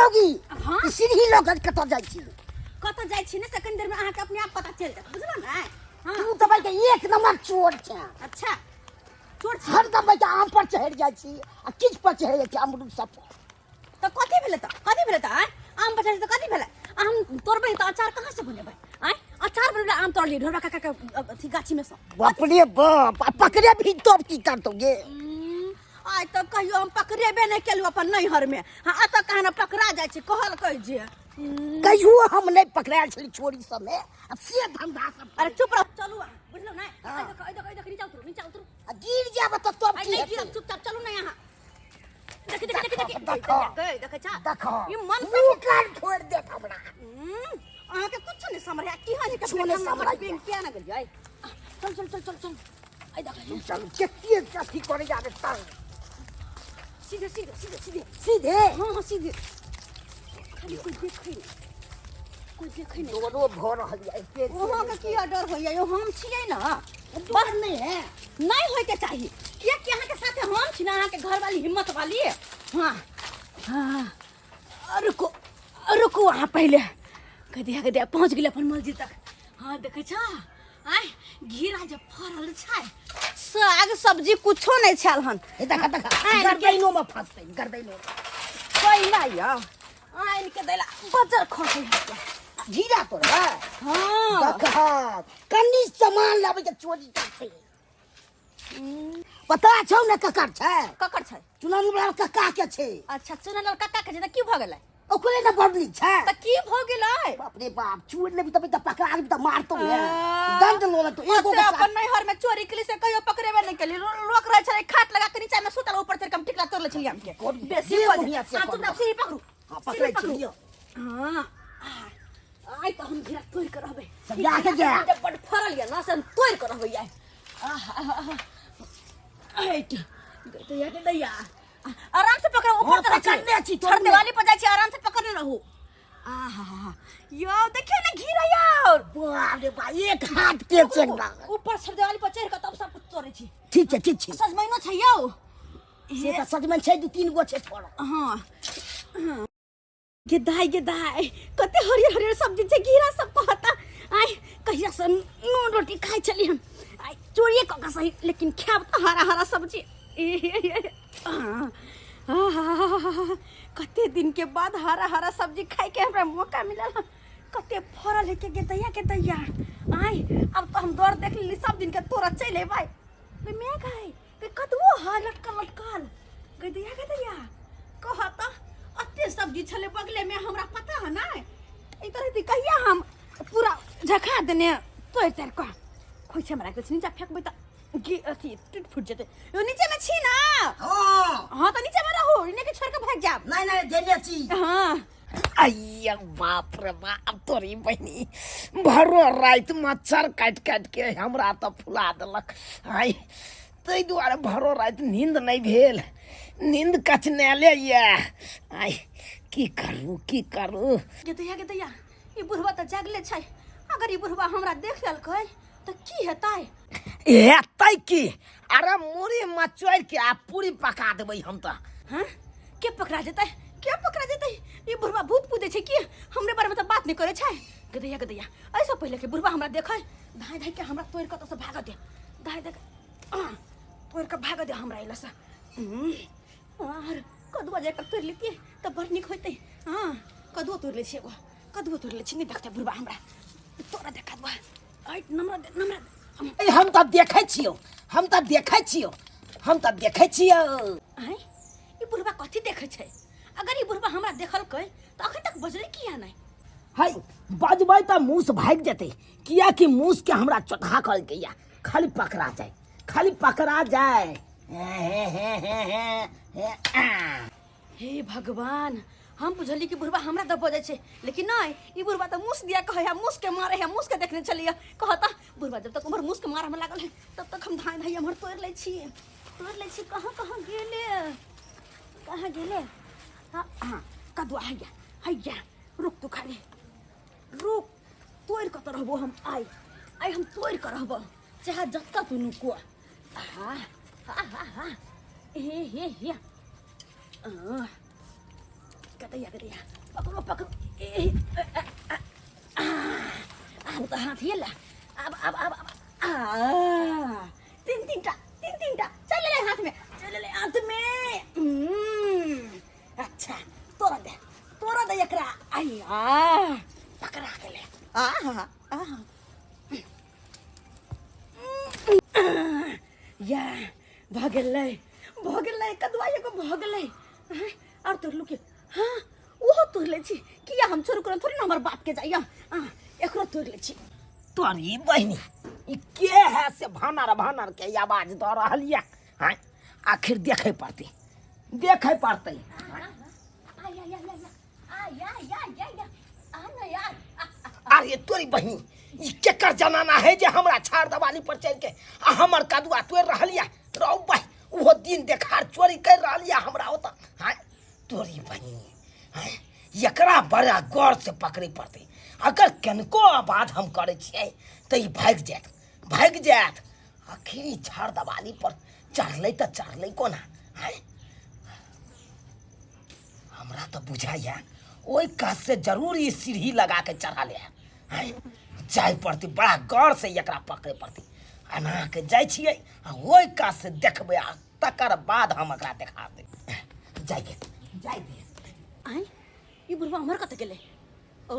मौगी हाँ सीढ़ी लग कत जाई छी ने सेकंड देर में अहाँ के अपने आप पता चल जात बुझलो ना। हां तू तो भाई के एक नंबर चोर छ। अच्छा चोर छ हर दम भाई के आम पर चढ़ जाई छी आ किछ पर चढ़ जाई छी अमरूद सब तो कथि भेले त आम बचा तो कथि भेले आम तोड़बे तो अचार कहां से बनेबे आय अचार बनेबे आम तोड़ ली ढोरबा काका के अथी गाछी में से बाप रे बाप पकड़े भी तो की करतोगे आय तो कहियो हम पकड़ेबे नहीं केलु अपन नैहर में। हां अत कहां न पकड़ा जाय छै कहल कह जे कहियो हम नहीं पकड़ायल छली छोरी सब में अब से धंधा सब। अरे चुप रहो चलू बुझलो ना। आई देखो नीचे उतरो गिर जाब तो तब की नहीं हेतै गिरब चुपचाप चलू ना यहाँ। देख देखो ये मन से मुंह कान फोड़ दे हमरा अहाँ के कुछ नहीं समझ की हानि के कुछ नहीं समझ क्या ना गई चल आई देखो चल केतिए कथी करे जाबे त सीधे सीधे हां सीधे खाली कोई देखे नहीं दोनो भर रहल जाय के वहां के की डर होइया यो हम छियै ना डर नहीं है नहीं होय के चाहिए किया कि अहाँ के साथे हम छी ना अहाँ के घर वाली हिम्मत वाली। हां रुको वहाँ पहले कदिया पहुंच गेल अपन मस्जिद तक। हाँ देखे छ आय घीरा जब फरल छै साग सब्जी कुछो नहीं छल हन देखा गर्दैनो में फंसते गर्दैनो पहिला या आइन के देला बजर खोसे घीरा तो है। हां देखा कनी सामान लाबे के चोरी करते पता छौ ना ककर छै चुनानी वाला कक्का के छै। अच्छा चुनानी कक्का के जे की भ गेलै ओकरे ना बदली छै त की भ गेलै बाप रे बाप चोर लेबी तब पकड़ा लेबी त मारतो है दंड लोला तो एगो अपन नैहर में चोरी के लिए से कहियो पकड़ेबे नहीं केली लोक रह छले खाट लगा के नीचा में सुतल ऊपर से कम टिकला तोड़ ले छलिए हमके बेसी हो गया हां तुम सीढ़ी पकड़ू हां पकड़ै छियो। हां आई तो हम घेरा तोड़ कर रहबे सजा के जा जब बड़ फरल या ना से तोड़ कर रहबे आई आई तो या के दैया आराम से पकड़ो ऊपर तक पकड़ने छी छोड़ने वाली पर जाई छी आराम से पकड़ने रहो। यो देखिए ना घीरा यार बाप रे बाप एक हाथ के चेंगा ऊपर छड़े वाली पर चढ़ के तब सब तोड़े छी ठीक छै सजमैनो छै यौ से त सजमन छै दू तीन गो छै फोड़। हां गेदाई कते हरियर सब्जी छै घीरा सब कहता आय कहिया से नून रोटी खाइ छली हम आय चोरिए क के सही लेकिन खाब त हरा सब्जी कते दिन के बाद हरा सब्जी खाए के हमरा मौका मिलल कते फरल है के दैया आय अब तो हम दौड़ देख ली सब दिन के तोरा चले भाई मैं गई के कदवो लटकल दैया कहता अते सब्जी छले बगले में हमरा पता है ना ई तरह कहिया हम पूरा झखा देने तोड़ का खोइ छै हमरा कुछ नीचा फेंकबै त अथी टूट फूट जेते यो नीचे में छी ना। हां तो नीचे में रहो इने के छोड़ के भाग जाब नहीं देने छी। हां अय्या बाप रे बाप तोरी बहनी भरो रात मच्छर काट के हमरा त फुला देलक आय तै दुआरे भरो रात नींद नहीं भेल नींद कचने ले ये आय की करू के दैया ई बुढ़वा त जागले छै अगर ई बुढ़वा हमरा देख लेलकै त की हेतै की अरे मुरी मचोर के आ पूरी पका देबै हम त। हां के पकड़ा जेतै ई बुढ़वा भूत पूदे छै की हमरे बारे में त बात नहीं करे छै। गदैया ऐसा पहले के बुढ़वा हमरा देखै धाय के हमरा तोड़ के त से भाग दे तोड़ के भाग दे हमरा इला से और कदुआ जेकर तोड़ लेती त बड़ निक होतै। हां कदुआ तोड़ ले छी नहीं देखते बुढ़वा हमरा तोरा देखा दुआ आई नम्र हम त देखै छियो आय ई बुढ़वा कथि देखै छै अगर ई बुढ़वा हमरा देखलकै त अखन तक बजले किया नहीं हाय बजबै त मूस भाग जेतै किया कि मूस के हमरा चोथा कल गया खाली पकड़ा जाए हे भगवान हम बुझली कि बुढ़वा हमरा द बजे छै लेकिन नहीं ई बुढ़वा त मूस दिया कहे है मूस के मारे है मूस के देखने चलिए कहता बुढ़वा जब तक उमर मूस के मारे में लागल है तब तक हम धाय हमर तोड़ ले छी कहां गेले हां कदुआ हैया रुक तू खाली रुक तोड़ के तो रहबो हम आई हम तोड़ के रहबो चाहे जत्ता तू नुको हे कतैया पकड़ो पकड़ो अब तो हाथ हिल अब तीन टा चल ले हाथ में अच्छा तोरा दे एकरा आया पकड़ा के ले या भागले कदुआ एगो भागले और तोर लुके हाँ ओहो तोड़ ले छी किया हम छोड़ कर थोड़ी ना हमर बात के जाइया एकरो तोड़ ले छी तोरी बहनी ई के है से भानर के आवाज दऽ रहल या हैं आखिर देखे पड़ते अरे तोरी बहनी ई केकर जमाना है जे हमरा छाड़ दवाली पर चढ़ के आ हमर कदुआ तोड़ रहल या रौ भाई वो दिन देखार चोरी कर रहल या हमरा ओता हैं तोरी बहनी हैं एकरा बड़ा गौर से पकड़े पड़ते अगर कनको आवाज हम करे छियै तो ई भाग जात आखिर ई छाड़ दवाली पर चढ़ले कोना हैं हमरा तो बुझाइया ओई काज से जरूर ई सीढ़ी लगा के चढ़ा ले हैं जाय पड़ती बड़ा गौर से एकरा पकड़े पड़ती अना के जाय छियै आ ओई काज से देखबे आ तकर बाद हम एकरा देखा दे जाय दे आई ये बुढ़वा हमर कत गेले ओ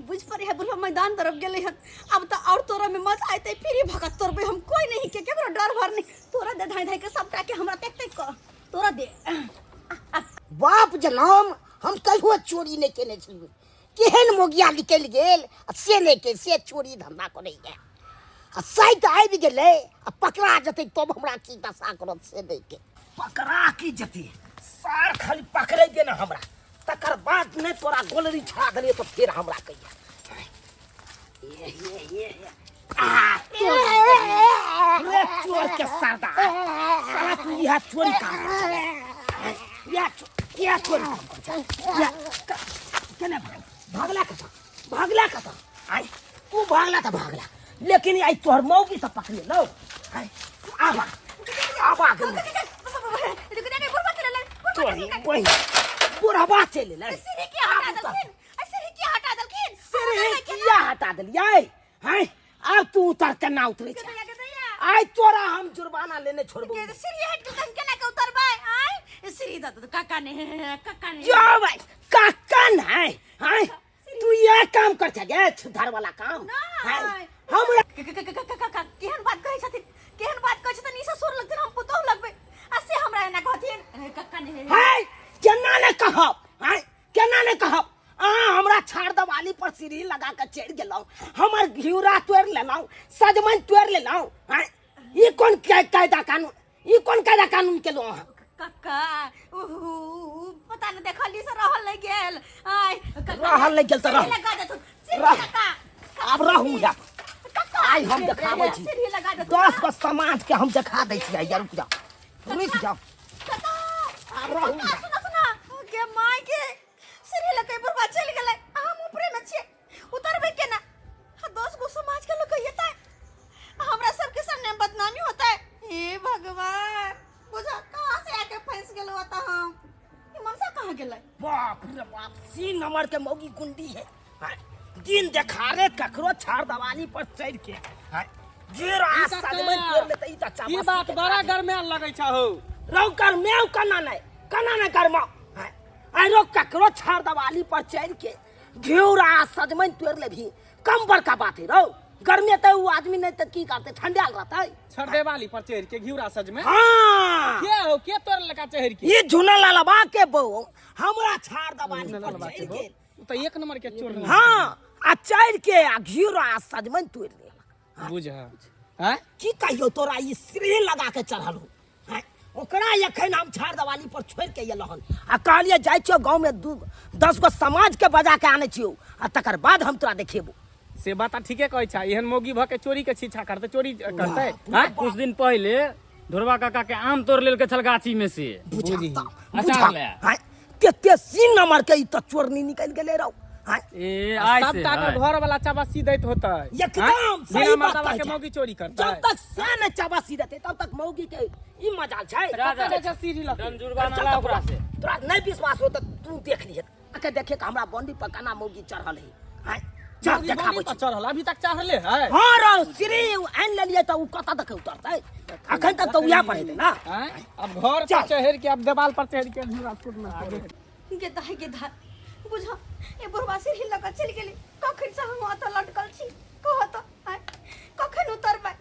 बुझ पर है बुढ़वा मैदान तरफ गेले हन अब तो और तोरा में मजा आते फिर ही भगत तोरबे हम कोई नहीं के केकरो डर भर नहीं तोरा दे धाई के सबटा के हमरा देख कर तोरा दे बाप जनाम हम कहियो चोरी नहीं केने छी केहन मोगिया निकल गेल से लेके से चोरी धंधा करे गए आ साइट आबि गेले आ पकड़ा जते तब हमरा की दशा करत से नहीं के पकड़ा की जते सार खाली पकड़े दे ना हमरा तकर बाद ने तोरा गोलरी छा देले तो फिर हमरा कहिया ये चोर के सरदा साला तू यह चोरी कर या चोरी कर केने भागला कता आई तू भागला तो भागला लेकिन आई तोहर मौगी से पकड़े लो आबा चोरी वही बुढ़वा चले ले सिरी की हटा दलिए हैं अब तू उतर के ना उतरे आई तोरा हम जुर्माना लेने छोड़बो सिरी हट के हम केना के उतरबै आई सिरी द काका ने जो भाई काका नहीं हैं तू ये काम कर छगे सुधार वाला काम हैं हम केहन बात कहै छथिन ई ससुर लगथिन हम पुतौ लगबै असे हमरा एना कहथिन काका ने हैं केना ने कहब हमरा छाड़ दवाली पर सीढ़ी लगा के चढ़ गेलौ हमर घिउरा तोड़ लेलौ सजमन तोड़ लेलौ हैं ई कौन कायदा कानून केलो काका पता न देखली से रहल नहीं गेल आई रहल नहीं गेल त रह लगा दे तू काका अब रहू या आई हम देखाबै छी 10 गो समाज के हम देखा दै छी यार रुक जाओ काका अब रहू सुना के माय के सिरी लगे बुरबा चल गेलै हम ऊपरे में छिए उतरबे केना 10 गो समाज के लोग येता हमरा सब के सामने बदनामी होता है हे भगवान बुझा कहां से आके फंस गेलो होता हम ई मनसा कहां गेलै बाप रे बाप 3 नंबर के मौगी गुंडी है दिन देखारे ककरो छाड़ दवाली पर चढ़ के गिर सजमन तोड़ लेते ई त चापा ई बात बड़ा गरमे लगै छ हो रौ कर मेव कना नहीं करमा आई रो ककरो छाड़ दवाली पर चढ़ के घिउरा सजमन तोड़ ले भी कम बड़का बात है रो गर्मी तो वो आदमी नहीं तो की करते ठंडाल रहता है छड़ देवाली पर चढ़ के घिउरा सज में हां के तोड़ लगा चढ़ के ये झुना ललबा के बहू हमरा छाड़ दवाली पर चढ़ के तो एक नंबर के चोर हां आ चढ़ के आ घिउरा सजमन तोड़ ले बुझ हैं की कहियो तोरा ई श्री लगा के चढ़लू ओकरा एखन हम छाड़ दवाली पर छोड़ के एलहन आ कहलिए जाय छियो गांव में 10 गो समाज के बजा के आने छियो आ तकर बाद हम तोरा देखेबो से बात ठीके कहै छ एहन मौगी भ के चोरी के छीछा करते चोरी करते हैं कुछ दिन पहले ढोरवा काका के आम तोड़ लेल के छल गाछी में से बुझी अचार ले केते 3 नंबर के ई त चोरनी निकल गेले रौ हाँ ए आइ सब से का है। घर वाला चाबासी दैत होता है एकदम सही बिना बात मर्दवा कहै के छै। मौगी चोरी करता जब है तक सियान चाबासी रहते तब तक मौगी के ई मजाल छै। राजा जैसे सीढ़ी लग डंजुरबा नाला ओकरा से तोरा नहीं विश्वास हो तो तू देख लिहे आके देखे कि हमरा बॉन्डी पर केना मौगी चढ़ल है। हाँ जा मौगी देखाबै बॉडी पर छी। चढ़ल अभी तक चढ़ले है हाँ रो श्री आइन लेलिए तो उ कत तक उतरतै अखन तक तो उया पर हेतै ना। हैं? अब घर पर चढ़ के अब दीवार पर चढ़ के हमरा सुनना आगे गेदा बुझा ए बुढ़वा से हिल लगा चल गेली कखन से हम अत लटकल छी कहत आय कखन उतरबै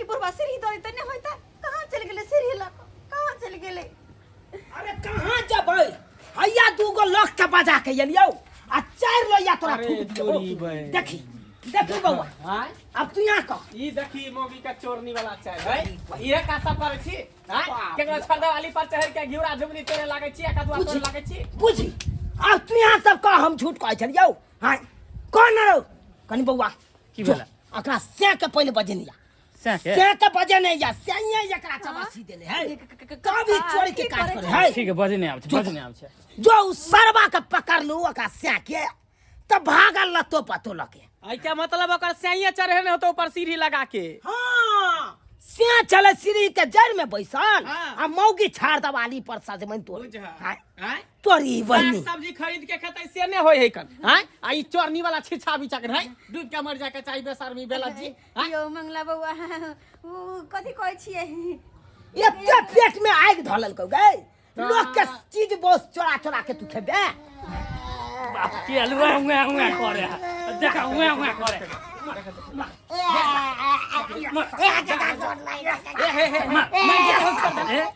ए बुढ़वा से ही दई तने होइता कहां चल गेले से हिल कहां चल गेले अरे कहाँ जबै हैया दूगो लख के बजा के एलियौ आ 4 लोया तोरा अरे फूट देबौ। तोरी बहन। देखी देखी बौआ हैं? अब तू यहाँ कह ई देखी मौगी का चोरनी वाला चाय है ये का सब करे छी हैं केकरो छरदा वाली पर चढ़ के घिउरा झुमनी तोरे लागे छी एक दुआ तोरे लागे छी बुझी अब तू यहाँ सब कह हम झूठ कहै छलियौ। हाँ कौन रहो कनी बौआ की भेला अकरा से के पहले बजनिया से के से के बजने या से एकरा चबासी देले है कभी चोरी के काज करे है। ठीक है बजने आब छै बजने आब छै। जो उ सरवा के पकड़ लू ओकरा से के तब भागल लतो पतो लके। आई क्या मतलब ओकर सैया चढ़े न होतो ऊपर सीढ़ी लगा के हाँ से चले सीढ़ी के जड़ में बैसल हाँ। आ मौगी छाड़ दवाली पर सजमन तोड़ बुझा हाँ, हैं तोरी साग बहनी सब्जी खरीद के खेतै से ने होय है कन हैं आ ई चोरनी वाला छिछा बिचा के है डूब के मर जाए के चाहिए बेशर्मी बेला जी हैं? यो मंगला बौआ उ कथि कहै छियै एते पेट में आग धलल कौ गए लोग के चीज बोस चोरा चोरा के तू खेबे। बाप के अलुआ हुआ हुआ करे देखा हुआ हुआ करे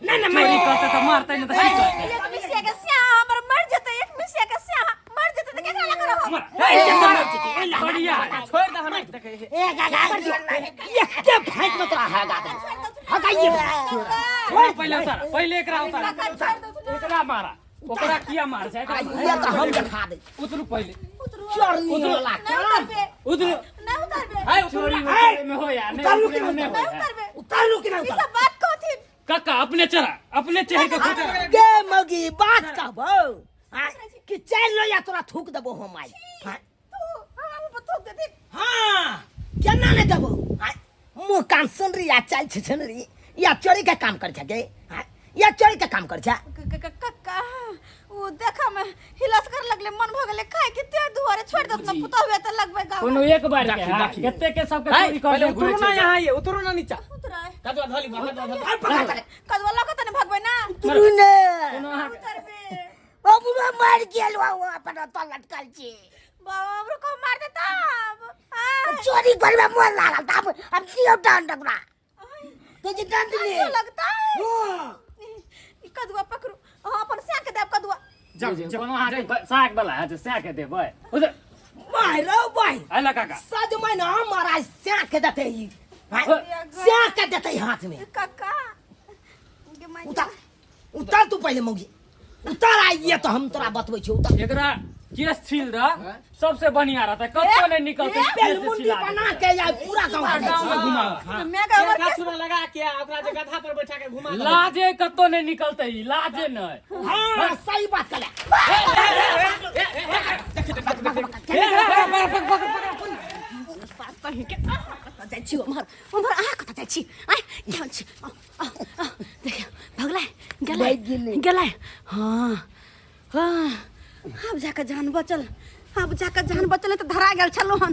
नहीं चोरी करते तो मारते नहीं तो की करते एक मिसिया के सिया हमर मर जते एक मिसिया के सिया मर जते त केकरा ला करब बढ़िया छोड़ दे हम देखे एते फाइट में तोरा हागा दे हगाइए पहले उतार पहले एकरा उतार एकरा मारा ओकरा किया मार छै ये तो हम दिखा दे उतरू पहले चोरनी वाला काम उतरू ना उतरबे है चोरी में हो या नहीं उतरे में नहीं हो या उतार लो कि ना ई उतार सब बात कहथि काका अपने चढ़ा अपने चढ़ के खोटा गे मगी बात कहबो हाँ कि चल लो या तोरा थूक देबो हम आई हाँ तू हम पर थोक देती हाँ केना ने देबो हाँ मुंह कान सुन रही या चल छछन रही या चोरी का काम कर छगे हाँ या चोरी का काम कर छा कक्का वो देखा मैं हिलस कर लगले मन भ गेले काहे कि ते दुआरे छोड़ दत न पुता हुए त लगबे गाँव कोनो एक बार के है कते के सब के चोरी कर पहले ले उतरो ना यहाँ ये उतरो ना नीचा उतराय कदवा धली कदवा लगत न भगबै ना तू ने कोनो अहाँ उतरबे बाबू में मार गेल वो अपन तो लटकल छी बाबा हमरो को मार देता हां चोरी करबे मोर लागल त अब दियो डांड टकरा तो जे डांड ले लगता है हां ई कदवा पकड़ू हां अपन से के देब कदवा जब कोनो अहाँ के साग वाला है तो साग के देबै उधर मारो भाई आला काका सज में ना मारा स्याक के देते ही स्याक के देते हाथ में कक्का के मार उतार उतार तू पहले मौगी उतार आइए तो हम तोरा बतबै छी उतार एकरा केस छील रहा सबसे बढ़िया रहता कतो नहीं निकलते पेल मुंडी बना के या पूरा गांव में घुमाओ मैं का हमर का चूना लगा के ओकरा जे गधा पर बैठा के घुमा लाजे कतो नहीं निकलते ही लाजे नहीं हां सही बात कले कहीं के जाइ छी उमर आ कत जाइ छी आइ जान छी देख भगलै गेलै हां हां अब जाके जान बचल त धरा गेल छलो हन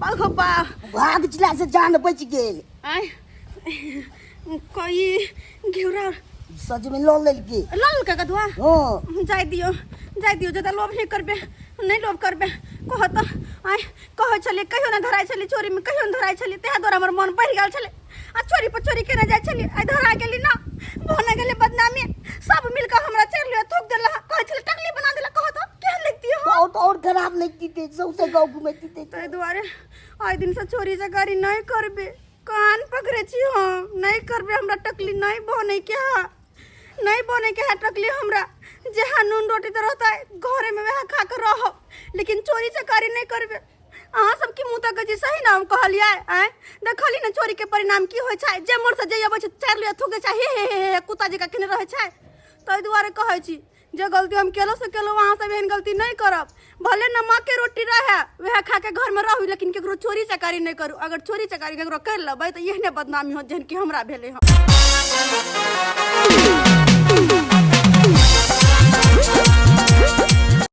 बाघो बा भाग जिला से जान बच गेल आइ कोई घेउरा सज में लो लेल के लल का कदवा हां जाय दियो जदा लोभ नहीं करबे नहीं लोभ करबे कहत आइ कह छले कहियो ना धराय छले चोरी में कहियो ना धराय छले तेहा द्वारा हमर मन बढ़ गेल छले आ चोरी पर चोरी केना जाय छले आइ धरा गेली ना भोना गेले बदनामी सब मिलकर हमरा चढ़ लिया थूक देला कह छले टकली बना देला कहत केहन लगती हो बहुत और खराब लगती थे सबसे गांव घूमती थे तै दुआरे आइ दिन से चोरी जगारी नहीं करबे कान पकड़े छी हम नहीं करबे हमरा टकली नहीं बने के है टकली हमरा जहाँ नून रोटी तो रहता है घरे में वह खा कर रहो लेकिन चोरी चकारी नहीं करबे अहाँ सबके मुँह तक जी सही नाम कहलिए आय देखली ना चोरी के परिणाम की होइ छै जे मोर से जे अबै छै चार लिया थूके छै हे कुत्ता जका केने रहै छै ताहि दुआरे कहै छी जे गलती हम केलो से केलो अहाँ सब एहन गलती नहीं करब भले नमक के रोटी रहे वह खा के घर में रहू लेकिन केकरो चोरी चकारी नहीं करू। अगर चोरी चकारी केकरो कर लेबै तो यही बदनामी हो जहन कि हमरा भेले हम।